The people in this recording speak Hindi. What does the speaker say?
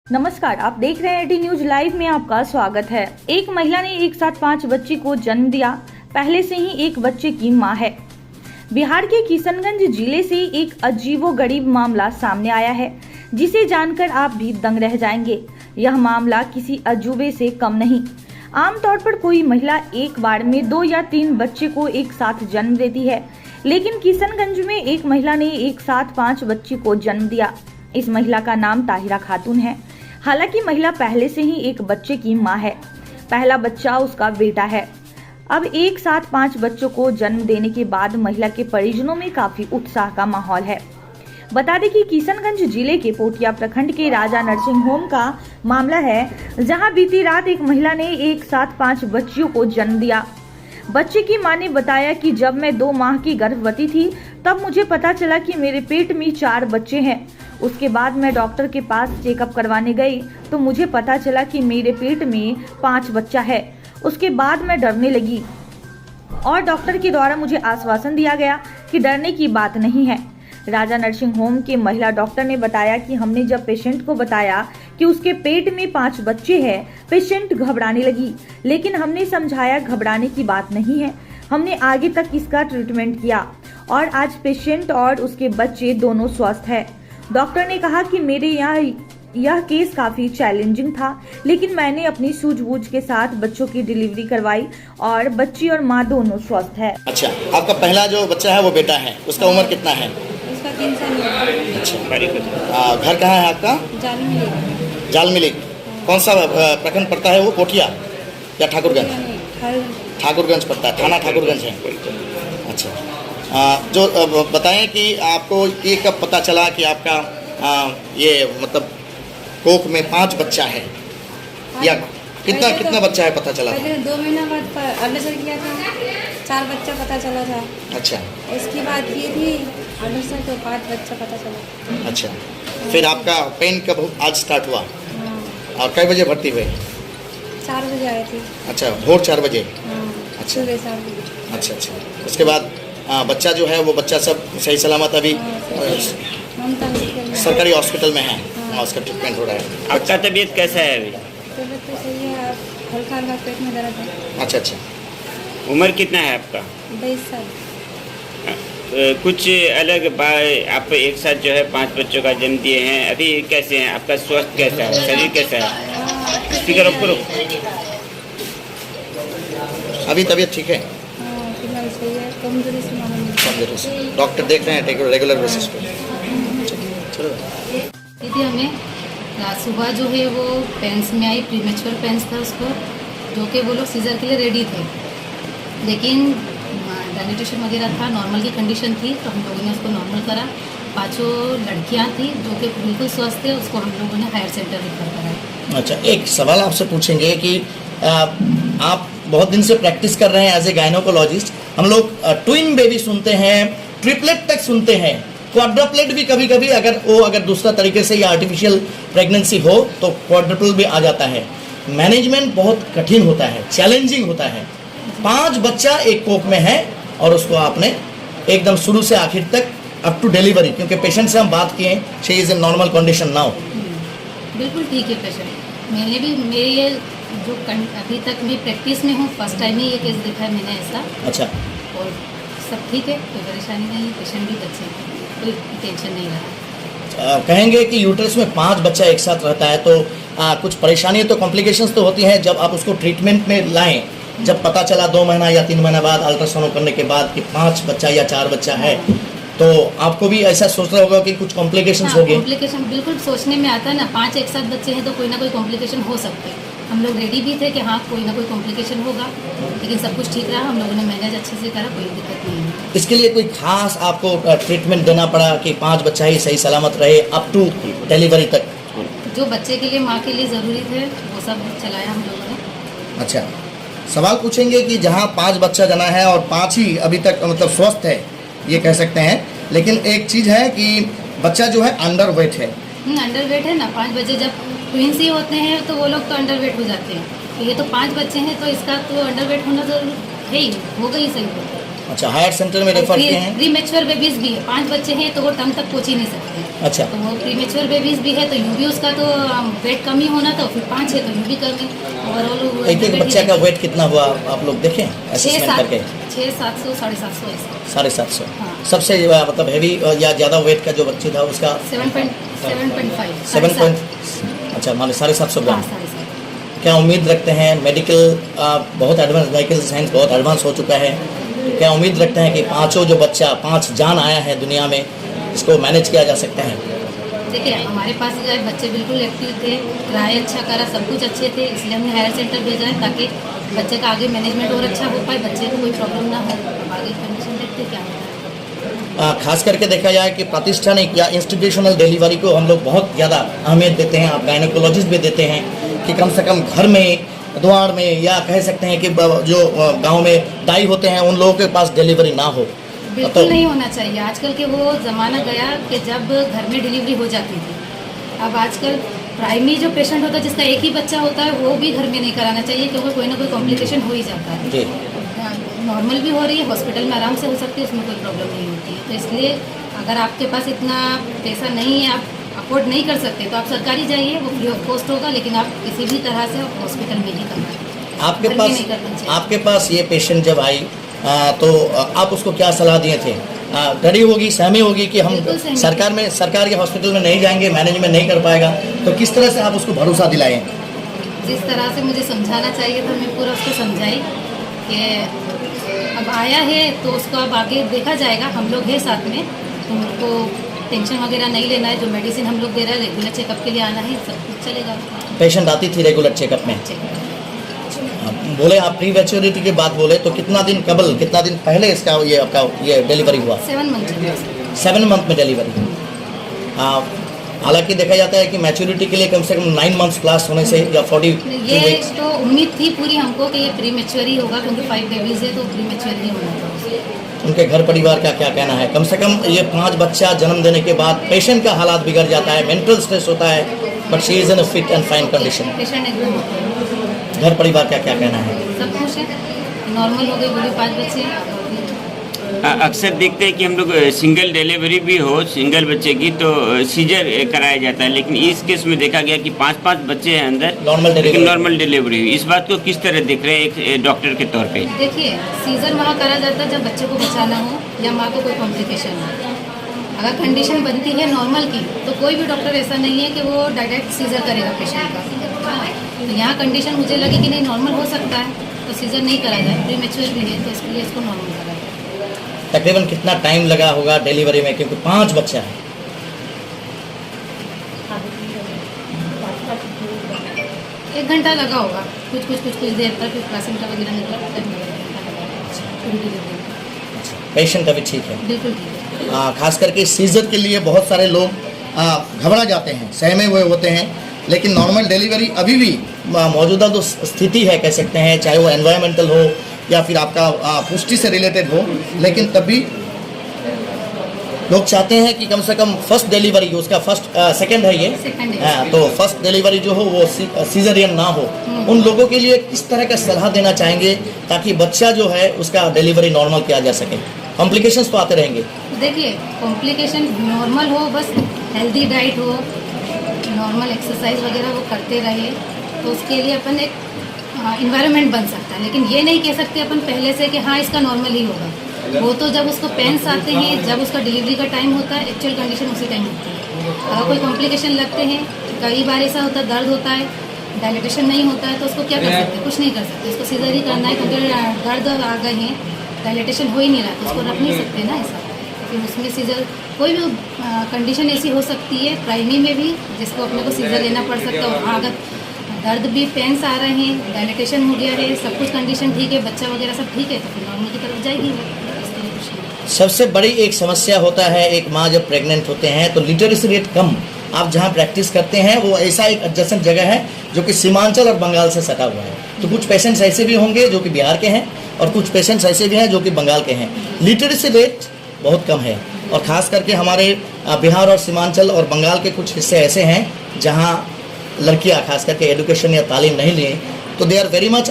नमस्कार, आप देख रहे हैं एटी न्यूज लाइव में आपका स्वागत है। एक महिला ने एक साथ 5 बच्चे को जन्म दिया। पहले से ही एक बच्चे की मां है। बिहार के किशनगंज जिले से एक अजीबोगरीब मामला सामने आया है, जिसे जानकर आप भी दंग रह जाएंगे। यह मामला किसी अजूबे से कम नहीं। आमतौर पर कोई महिला एक बार में 2 या 3 बच्चे को एक साथ जन्म देती है, लेकिन किशनगंज में एक महिला ने एक साथ 5 बच्चे को जन्म दिया। इस महिला का नाम ताहिरा खातून है। हालांकि महिला पहले से ही एक बच्चे की मां है। पहला बच्चा उसका बेटा है। अब एक साथ 5 बच्चों को जन्म देने के बाद महिला के परिजनों में काफी उत्साह का माहौल है। बता दें कि किशनगंज जिले के पोटिया प्रखंड के राजा नर्सिंग होम का मामला है, जहां बीती रात एक महिला ने एक साथ 5 बच्चियों को जन्म दिया। बच्चे की मां ने बताया कि जब मैं 2 माह की गर्भवती थी, तब मुझे पता चला कि मेरे पेट में 4 बच्चे हैं। उसके बाद मैं डॉक्टर के पास चेकअप करवाने गई तो मुझे पता चला कि मेरे पेट में 5 बच्चा है। उसके बाद मैं डरने लगी और डॉक्टर के द्वारा मुझे आश्वासन दिया गया कि डरने की बात नहीं है। राजा नर्सिंग होम के महिला डॉक्टर ने बताया कि हमने जब पेशेंट को बताया कि उसके पेट में 5 बच्चे हैं, पेशेंट घबराने लगी, लेकिन हमने समझाया घबराने की बात नहीं है। हमने आगे तक इसका ट्रीटमेंट किया और आज पेशेंट और उसके बच्चे दोनों स्वस्थ हैं। डॉक्टर ने कहा कि मेरे यहाँ यह केस काफी चैलेंजिंग था, लेकिन मैंने अपनी सूझबूझ के साथ बच्चों की डिलीवरी करवाई और बच्ची और माँ दोनों स्वस्थ है। अच्छा, आपका पहला जो बच्चा है वो बेटा है, उसका उम्र कितना है? उसका 3 साल है। अच्छा, घर कहाँ है आपका? जालमिली। कौन सा प्रखंड पड़ता है वो? पोठिया या ठाकुरगंज? ठाकुरगंज पड़ता है, थाना ठाकुरगंज है। अच्छा, जो बताएं कि आपको ये कब पता चला कि आपका ये मतलब कोख में 5 बच्चा है, या कितना बच्चा है पता चला? पहले 2 महीना बाद अल्ट्रासाउंड किया था, 4 बच्चा पता चला था। अच्छा, इसके बाद की थी अल्ट्रासाउंड तो 5 बच्चा पता चला। अच्छा, फिर आपका पेन कब आज स्टार्ट हुआ? हाँ। और कई बजे भर्ती हुए? 4 बजे आई थी। अच्छा, भोर 4 बजे। हाँ। अच्छा। सुबह 4 बजे। अच्छा, उसके बाद बच्चा जो है वो बच्चा सब सही सलामत अभी ममता हॉस्पिटल में सरकारी हॉस्पिटल में है, वहाँ उसका ट्रीटमेंट हो रहा है। आपका तबीयत कैसा है अभी? तबीयत तो सही है, आप हल्का पेट में दर्द है। अच्छा, उम्र कितना है आपका? 22 साल। कुछ अलग आप एक साथ जो है 5 बच्चों का जन्म दिए हैं, अभी कैसे हैं? आपका स्वास्थ्य कैसा है? शरीर कैसा है? स्पीकर ऑफ करो। अभी तबीयत ठीक है? फिलहाल सही है, कमजोरी से मालूम नहीं। कमजोरी से डॉक्टर देख रहे हैं रेगुलर बेसिस पे? चलो। दीदी हमें सुबह जो है वो पेंस में आई, प्रीमेच्योर पेंस था उसको, जो कि वो लोग सीजर के लिए रेडी थे, लेकिन डायलिटेशन वगैरह था, नॉर्मल की कंडीशन थी, तो हम लोगों ने उसको नॉर्मल करा। 5 लड़कियां थी जो कि बिल्कुल स्वस्थ थे, उसको हम लोगों ने हायर सेंटर रेफर कराया। अच्छा, एक सवाल आपसे पूछेंगे कि आप बहुत दिन से प्रैक्टिस कर रहे हैं एज ए गायनोकोलॉजिस्ट। हम लोग ट्विन बेबी सुनते हैं, ट्रिपलेट तक सुनते हैं, क्वाड्रपलेट भी कभी कभी अगर दूसरा तरीके से या आर्टिफिशियल प्रेगनेंसी हो तो क्वाड्रपल भी आ जाता है। मैनेजमेंट बहुत कठिन होता है, चैलेंजिंग होता है। 5 बच्चा एक कोख में है और उसको आपने एकदम शुरू से आखिर तक अप टू डिलीवरी, क्योंकि पेशेंट से हम बात किए, she is in normal condition now. बिल्कुल ठीक है पेशेंट। मैंने भी मेरी ये जो अभी तक मैं प्रैक्टिस में हूँ, फर्स्ट टाइम ही ये केस देखा है मैंने ऐसा। अच्छा, और सब ठीक है, कोई परेशानी नहीं, पेशेंट भी अच्छे हैं, कोई टेंशन नहीं रहा। कहेंगे कि यूट्रस में 5 बच्चा एक साथ रहता है तो कुछ परेशानियाँ तो कॉम्प्लिकेशंस तो होती हैं जब आप उसको ट्रीटमेंट में लाएं। जब पता चला 2 महीना या 3 महीना बाद अल्ट्रासाउंड करने के बाद कि 5 बच्चा या 4 बच्चा है, तो आपको भी ऐसा सोचना होगा कि कुछ कॉम्प्लिकेशंस हो गए? कॉम्प्लिकेशन बिल्कुल सोचने में आता है ना, 5 एक साथ बच्चे हैं तो कोई ना कोई कॉम्प्लिकेशन हो सकते हैं। हम लोग रेडी भी थे कि हाँ कोई ना कोई कॉम्प्लिकेशन होगा, लेकिन सब कुछ ठीक रहा, हम लोगों ने मैनेज अच्छे से करा, कोई दिक्कत नहीं है। इसके लिए कोई खास आपको ट्रीटमेंट देना पड़ा कि 5 बच्चा ही सही सलामत रहे अप टू डिलीवरी तक? जो बच्चे के लिए, माँ के लिए ज़रूरी थे वो सब चलाया हम लोगों ने। अच्छा, सवाल पूछेंगे कि जहाँ 5 बच्चा जना है और 5 ही अभी तक मतलब स्वस्थ है ये कह सकते हैं, लेकिन एक चीज़ है कि बच्चा जो है अंडर वेट है। अंडर वेट है ना, 5 बच्चे जब ट्विंस ही होते हैं तो वो लोग तो अंडर वेट हो जाते हैं, तो ये तो 5 बच्चे हैं तो इसका तो अंडर वेट होना तो है ही, होगा ही सही। अच्छा, हायर सेंटर में रेफर किए हैं? प्रीमेच्योर बेबीज भी है, 5 बच्चे हैं तो वो टर्म तक पहुँच ही नहीं सकते हैं। अच्छा। तो वो प्रीमेच्योर बेबीज भी है, तो यूं भी उसका तो वेट कम ही होना था, फिर 5 है तो यूं भी कम है। ओवरऑल एक बच्चे का वेट कितना हुआ आप लोग देखें असेसमेंट करके? 600-700 750 ऐसा। 750। हाँ। सबसे मतलब हैवी या ज़्यादा वेट का जो बच्ची था उसका 7.5 7 अच्छा मान 750 ग्राम। 7.5। क्या उम्मीद रखते हैं मेडिकल बहुत एडवांस, मेडिकल साइंस बहुत एडवांस हो चुका है, क्या उम्मीद रखते हैं कि पांचों जो बच्चा 5 जान आया है दुनिया में, इसको मैनेज किया जा सकता है? देखिए हमारे पास जो है बच्चे बिल्कुल एक्टिव थे, ट्राई अच्छा करा, सब कुछ अच्छे थे, इसलिए हमने हायर सेंटर भेजा है ताकि बच्चे का आगे मैनेजमेंट और अच्छा हो पाए, बच्चे को कोई प्रॉब्लम ना हो। अब आगे कंडीशन देखते क्या होता है। खास करके देखा जाए कि प्रातिष्ठानिक या इंस्टीट्यूशनल डिलीवरी को हम लोग बहुत ज़्यादा अहमियत देते हैं, आप गायनोकोलॉजिस्ट भी देते हैं कि कम से कम घर में, द्वार में, या कह सकते हैं कि जो गांव में दाई होते हैं उन लोगों के पास डिलीवरी ना हो। बिल्कुल नहीं होना चाहिए। आजकल के वो ज़माना गया कि जब घर में डिलीवरी हो जाती थी। अब आजकल प्राइमरी जो पेशेंट होता है जिसका एक ही बच्चा होता है वो भी घर में नहीं कराना चाहिए, क्योंकि कोई ना कोई कॉम्प्लिकेशन हो ही जाता है। जी। नॉर्मल भी हो रही है, हॉस्पिटल में आराम से हो सकती है, उसमें कोई प्रॉब्लम नहीं होती है। तो इसलिए अगर आपके पास इतना पैसा नहीं है, आप अफोर्ड नहीं कर सकते, तो आप सरकारी जाइए, वो फ्री ऑफ कॉस्ट होगा, लेकिन आप किसी भी तरह से हॉस्पिटल में ही करवाइए। आपके पास ये पेशेंट जब आई तो आप उसको क्या सलाह दिए थे? डरी होगी, सहमी होगी कि हम बिल्कुल सहमी। सरकार के हॉस्पिटल में नहीं जाएंगे, मैनेजमेंट नहीं कर पाएगा, तो किस तरह से आप उसको भरोसा दिलाएं? जिस तरह से मुझे समझाना चाहिए था मैं पूरा उसको समझाई कि अब आया है तो उसको अब आगे देखा जाएगा, हम लोग हैं साथ में, तो उनको टेंशन वगैरह नहीं लेना है, जो मेडिसिन हम लोग दे रहे हैं रेगुलर चेकअप के लिए आना है, सब कुछ चलेगा। पेशेंट आती थी रेगुलर चेकअप में? बोले आप प्री मैच्योरिटी की बात बोले तो कितना दिन पहले इसका ये डिलीवरी हुआ? 7 मंथ 7 मंथ में डिलीवरी। हालांकि देखा जाता है कि मैच्योरिटी के लिए कम से कम 9 मंथ्स प्लस होने से या 42 ये वीक्स। तो उम्मीद थी पूरी हमको कि ये प्री मैच्योर ही होगा, क्योंकि 5 बेबीज है तो प्री मैच्योर ही होना था। उनके घर परिवार का क्या कहना है? कम से कम ये 5 बच्चा जन्म देने के बाद पेशेंट का हालात बिगड़ जाता है, मेंटल स्ट्रेस होता है, but she is in a fit and fine condition. Patient एकदम घर परिवार का क्या कहना है? सब खुश है, नॉर्मल हो गई, बोली 5 बच्चे। अक्सर देखते हैं कि हम लोग सिंगल डिलीवरी भी हो, सिंगल बच्चे की तो सीजर कराया जाता है, लेकिन इस केस में देखा गया कि 5 बच्चे हैं अंदर, नॉर्मल डिलीवरी हुई। इस बात को किस तरह देख रहे हैं एक डॉक्टर के तौर पे? देखिए सीजर वहाँ करा जाता है जब बच्चे को बचाना हो या माँ को कोई कॉम्प्लिकेशन हो। अगर कंडीशन बनती है नॉर्मल की तो कोई भी डॉक्टर ऐसा नहीं है कि वो डायरेक्ट सीजर करेगा पेशेंट का। तो यहाँ कंडीशन मुझे लगी कि नहीं नॉर्मल हो सकता है, तो सीजर नहीं करा जाए, प्री मैच्योर भी है तो इसके लिए इसको नॉर्मल करा जाए। तकरीबन कितना टाइम लगा होगा डिलीवरी में, क्योंकि 5 बच्चा है? 1 घंटा लगा होगा, कुछ देर तक, फिर प्लासेंटा वगैरह निकला, पेशेंट अभी ठीक है? बिल्कुल ठीक है। खास करके सीजर के लिए बहुत सारे लोग घबरा जाते हैं, सहमे हुए होते हैं, लेकिन नॉर्मल डिलीवरी अभी भी मौजूदा जो स्थिति है कह सकते हैं, चाहे वो एनवायरमेंटल हो या फिर आपका पुष्टि से रिलेटेड हो, लेकिन तब भी लोग चाहते हैं कि कम से कम फर्स्ट डिलीवरी, उसका सेकंड है ये, तो फर्स्ट डिलीवरी जो हो वो सीजरियन ना हो। उन लोगों के लिए किस तरह का सलाह देना चाहेंगे ताकि बच्चा जो है उसका डिलीवरी नॉर्मल किया जा सके? कॉम्प्लिकेशंस तो आते रहेंगे। देखिए कॉम्प्लिकेशन नॉर्मल हो, बस हेल्दी डाइट हो, नॉर्मल एक्सरसाइज वगैरह वो करते रहे, तो उसके लिए अपन एक इन्वायरमेंट बन सकता है। लेकिन ये नहीं कह सकते अपन पहले से कि हाँ इसका नॉर्मल ही होगा। वो तो जब उसको पेन्स आते हैं, जब उसका डिलीवरी का टाइम होता है, एक्चुअल कंडीशन उसी टाइम होती है। अगर कोई कॉम्प्लिकेशन लगते हैं, कई बार ऐसा होता है दर्द होता है, डायलिटेशन नहीं होता है, तो उसको क्या कर सकते हैं? कुछ नहीं कर सकते, उसको सीजर ही करना है, क्योंकि दर्द आ गए हैं, डायलिटेशन हो ही नहीं रहा, तो उसको रख नहीं सकते ना ऐसा। लेकिन उसमें सीजर कोई भी कंडीशन ऐसी हो सकती है प्राइमरी में भी जिसको अपने को सीजर लेना पड़ सकता है। और अगर दर्द भी, पेन्स आ रहे हैं, डायलिटेशन हो गया है, सब कुछ कंडीशन ठीक है, बच्चा वगैरह सब ठीक है, तो फिर नॉर्मल की तरफ जाएगी। सबसे बड़ी एक समस्या होता है, एक माँ जब प्रेग्नेंट होते हैं तो लिटरेसी रेट कम। आप जहाँ प्रैक्टिस करते हैं वो ऐसा एक एडजेसेंट जगह है जो कि सीमांचल और बंगाल से सटा हुआ है, तो कुछ पेशेंट्स ऐसे भी होंगे जो कि बिहार के हैं और कुछ पेशेंट्स ऐसे भी हैं जो कि बंगाल के हैं। लिटरेसी रेट बहुत कम है, और ख़ास करके हमारे बिहार और सीमांचल और बंगाल के कुछ हिस्से ऐसे हैं जहाँ लड़कियाँ खास करके एजुकेशन या तालीम नहीं लिए, तो दे आर वेरी मच